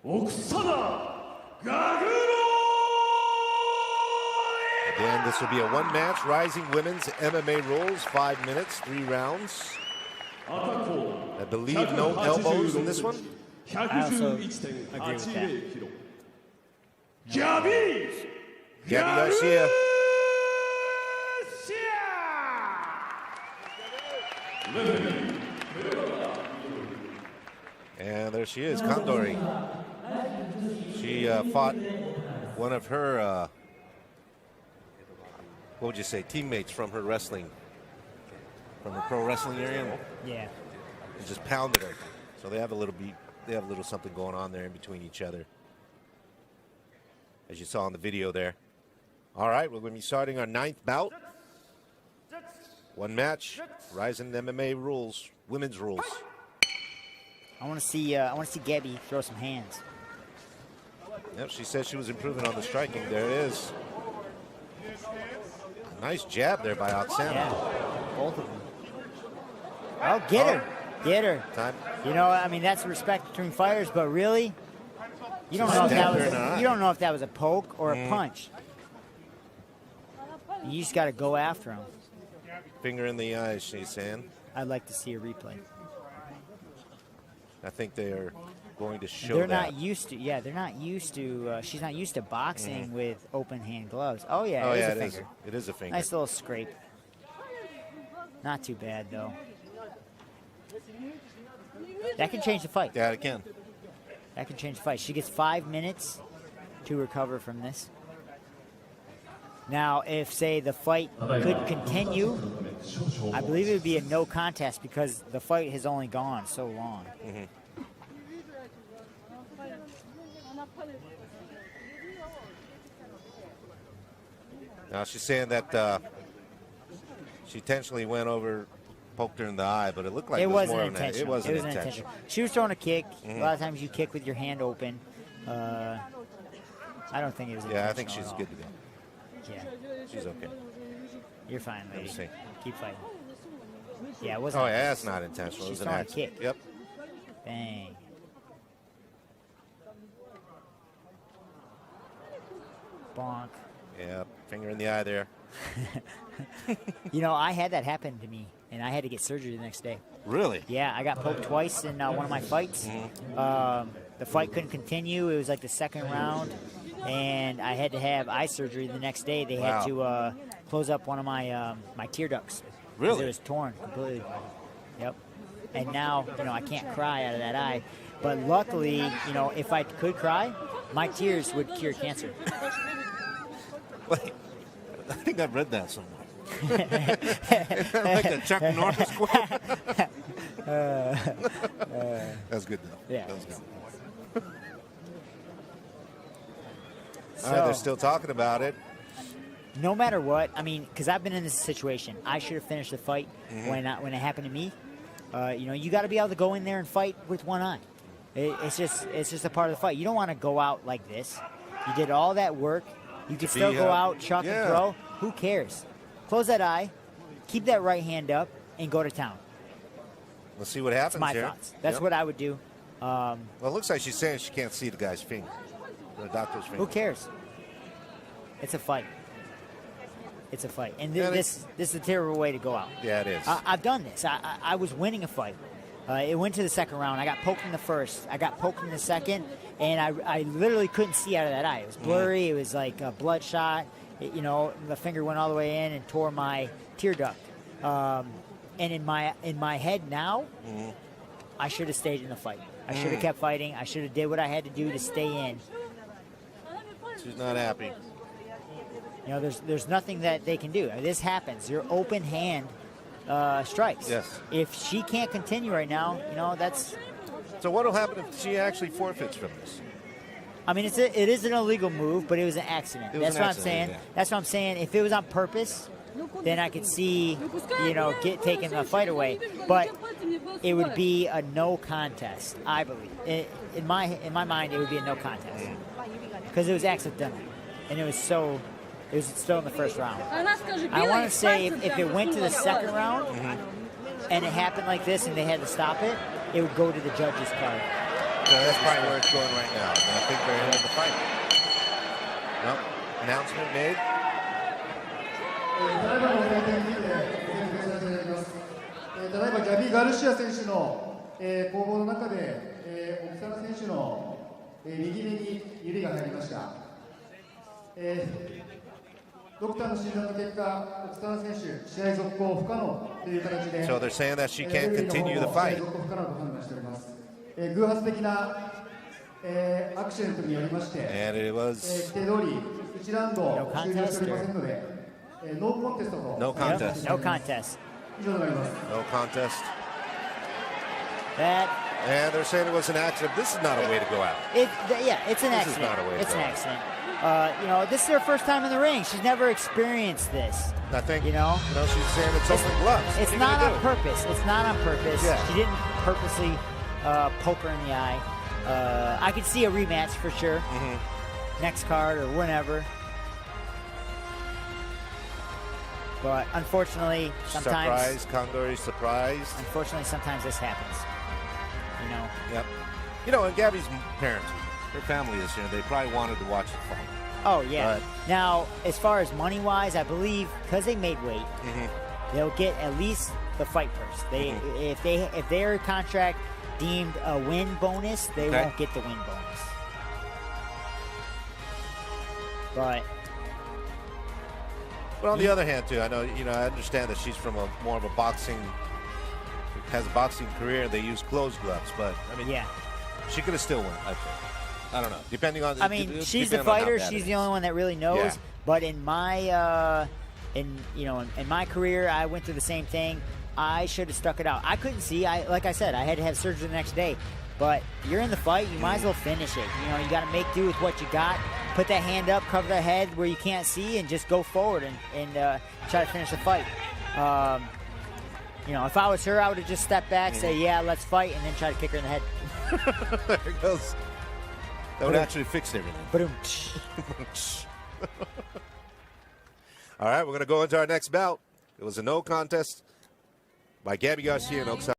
Again, this will be a one-match Rising Women's MMA rules, 5 minutes, 3 rounds. I believe no elbows in this one. I also agree with that. Gabby Garcia. And there she is, Condori. She fought one of her, what would you say, teammates from her wrestling, from her pro wrestling area. Yeah. And just pounded her. So they have a little beat. They have a little something going on there in between each other, as you saw in the video there. All right, we're going to be starting our 9th bout. One match, Rising MMA rules, women's rules. I want to see Gabby throw some hands. Yep, she said she was improving on the striking. There it is. Nice jab there by Oksana. Yeah, both of them. Oh, get her. Get her. Time. You know, I mean, that's respect between fighters, but really, you don't know if that was a poke or a punch. You just got to go after him. Finger in the eye, she's saying. I'd like to see a replay. I think they are going to show they're that. not used to. Yeah, they're not used to. She's not used to boxing with open hand gloves. Oh yeah, Oh it is yeah, a finger. it is a finger. Nice little scrape. Not too bad though. That can change the fight. Yeah, it can. That can change the fight. She gets 5 minutes to recover from this. Now, if, say, the fight could continue, I believe it would be a no contest because the fight has only gone so long. Now, she's saying that she intentionally went over, poked her in the eye, but it looked like It wasn't more of intentional. It wasn't intentional. She was throwing a kick. A lot of times you kick with your hand open. I don't think it was intentional. Yeah, I think she's good to go. Yeah. She's okay. You're fine, lady. See. Keep fighting. Yeah, it wasn't. Oh, yeah, that's not intentional. She's It was an throwing a accident. kick. Yep. Bang. Bonk. Yeah, finger in the eye there. You know, I had that happen to me, and I had to get surgery the next day. Really? Yeah, I got poked twice in one of my fights. The fight couldn't continue. It was like the second round, and I had to have eye surgery the next day. They had to close up one of my my tear ducts. Really? It was torn completely. Yep. And now, you know, I can't cry out of that eye. But luckily, you know, if I could cry, my tears would cure cancer. Wait, I think I've read that somewhere. Like a Chuck Norris quote. That's good though. Yeah. That was good. All right, they're still talking about it. No matter what, I mean, because I've been in this situation, I should have finished the fight when it happened to me. You know, you got to be able to go in there and fight with one eye. It's just a part of the fight. You don't want to go out like this. You did all that work. You can still go out, chuck and throw. Who cares? Close that eye, keep that right hand up, and go to town. Let's see what happens That's my here. thoughts. That's what I would do. Well, it looks like she's saying she can't see the guy's finger, the doctor's finger. Who cares? It's a fight. It's a fight. And this is a terrible way to go out. Yeah, it is. I've done this. I was winning a fight. It went to the second round. I got poked in the first. I got poked in the second. And I literally couldn't see out of that eye. It was blurry. It was like a bloodshot. You know, the finger went all the way in and tore my tear duct. And in my head now, I should have stayed in the fight. I should have kept fighting. I should have did what I had to do to stay in. She's not happy. You know, there's nothing that they can do. This happens. Your open hand strikes. Yes. If she can't continue right now, you know, that's... So what will happen if she actually forfeits from this? I mean, it is an illegal move, but it was an accident. That's what I'm saying. Yeah. That's what I'm saying. If it was on purpose, then I could see, you know, taking the fight away. But it would be a no contest, I believe. In my mind, it would be a no contest because it was accidental, and it was still in the first round. I want to say if it went to the second round and it happened like this and they had to stop it, it would go to the judges' card. that's probably where it's going right now. And I think they're into the fight. Nope. Announcement made. ただいまの会見にてご説明させていただきます。ただいまギャビー・ガルシア選手の攻防の中でオクサナ選手の右目に指が入りました。ドクターの診断の結果、オクサナ選手試合続行不可能という形で、So they're saying that she can't continue the fight. 続行不可能と判断しております。偶発的なアクシデントによりまして、And it was 規定通り1ラウンド終了しておりませんので、ノーコンテストと no contest. No contest. 以上となります。 No contest. That And they're saying it was an accident. This is not a way to go out. yeah, it's an This is accident. not a way to It's go. an accident. You know, this is her first time in the ring. She's never experienced this. I think, You know? she's saying it's open gloves. What It's are you not gonna on do? purpose. It's not on purpose. Yeah. She didn't purposely poke her in the eye. I could see a rematch for sure. Next card or whenever. But unfortunately, sometimes Surprise, Kondori surprised. unfortunately sometimes this happens. You know. Yep. And Gabby's parents, her family is here. They probably wanted to watch the fight. Oh yeah. But- Now, as far as money wise, I believe because they made weight, they'll get at least the fight purse. They if their contract deemed a win bonus, they Okay. won't get the win bonus. But on the other hand, too, I know, I understand that she's from more of a boxing, has a boxing career, and they use closed gloves, but, I mean, yeah, she could have still won, I think. I don't know. Depending on. I mean, she's the depending on how fighter. bad She's it the is. only one that really knows. Yeah. But in my in my career, I went through the same thing. I should have stuck it out. I couldn't see. Like I said, I had to have surgery the next day. But you're in the fight. You might as well finish it. You got to make do with what you got. Put that hand up, cover the head where you can't see, and just go forward and try to finish the fight. If I was her, I would have just stepped back, say, yeah, let's fight, and then try to kick her in the head. There it goes. That would actually fix everything. Boom. All right, we're going to go into our next bout. It was a no contest by Gabby Garcia and Oksana.